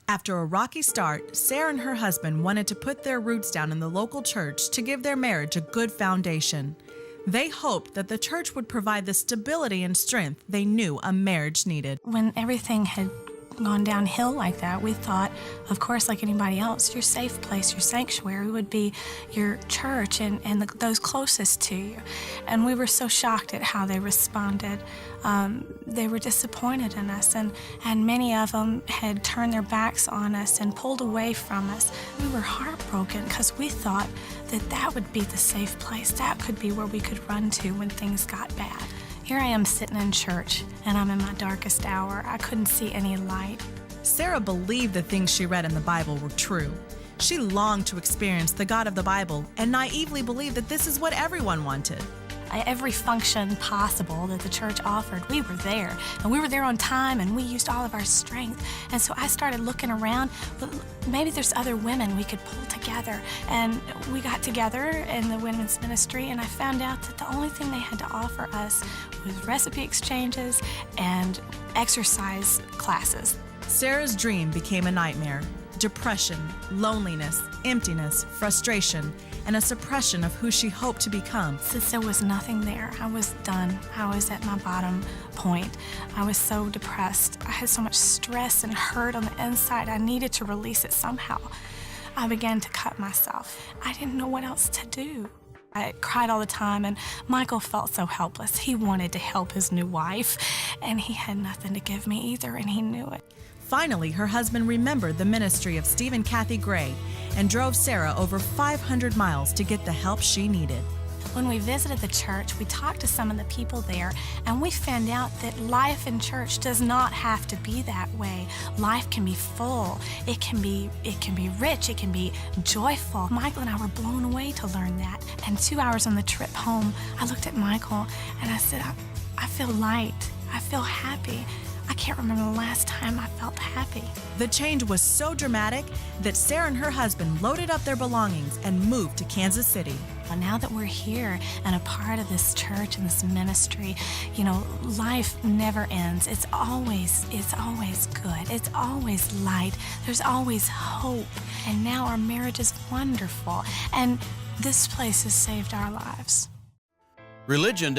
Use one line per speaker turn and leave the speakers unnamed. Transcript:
After a rocky start, Sarah and her husband wanted to put their roots down in the local church to give their marriage a good foundation. They hoped that the church would provide the stability and strength they knew a marriage needed.
When everything had gone downhill like that, we thought, of course, like anybody else, your safe place, your sanctuary would be your church and those closest to you. And we were so shocked at how they responded. They were disappointed in us, and many of them had turned their backs on us and pulled away from us. We were heartbroken because we thought that that would be the safe place. That could be where we could run to when things got bad. Here I am sitting in church, and I'm in my darkest hour. I couldn't see any light.
Sarah believed the things she read in the Bible were true. She longed to experience the God of the Bible and naively believed that this is what everyone wanted.
Every function possible that the church offered, we were there. And we were there on time, and we used all of our strength. And so I started looking around. Well, maybe there's other women we could pull together. And we got together in the women's ministry, and I found out that the only thing they had to offer us was recipe exchanges and exercise classes.
Sarah's dream became a nightmare. Depression, loneliness, emptiness, frustration, and a suppression of who she hoped to become.
Since there was nothing there, I was done. I was at my bottom point. I was so depressed. I had so much stress and hurt on the inside. I needed to release it somehow. I began to cut myself. I didn't know what else to do. I cried all the time, and Michael felt so helpless. He wanted to help his new wife, and he had nothing to give me either, and he knew it.
Finally, her husband remembered the ministry of Steve and Kathy Gray and drove Sarah over 500 miles to get the help she needed.
When we visited the church, we talked to some of the people there, and we found out that life in church does not have to be that way. Life can be full. It can be rich. It can be joyful. Michael and I were blown away to learn that. And 2 hours on the trip home, I looked at Michael and I said, I feel light. I feel happy. I can't remember the last time I felt happy.
The change was so dramatic that Sarah and her husband loaded up their belongings and moved to Kansas City.
Well, now that we're here and a part of this church and this ministry, you know, life never ends. It's always good. It's always light. There's always hope. And now our marriage is wonderful. And this place has saved our lives.
Religion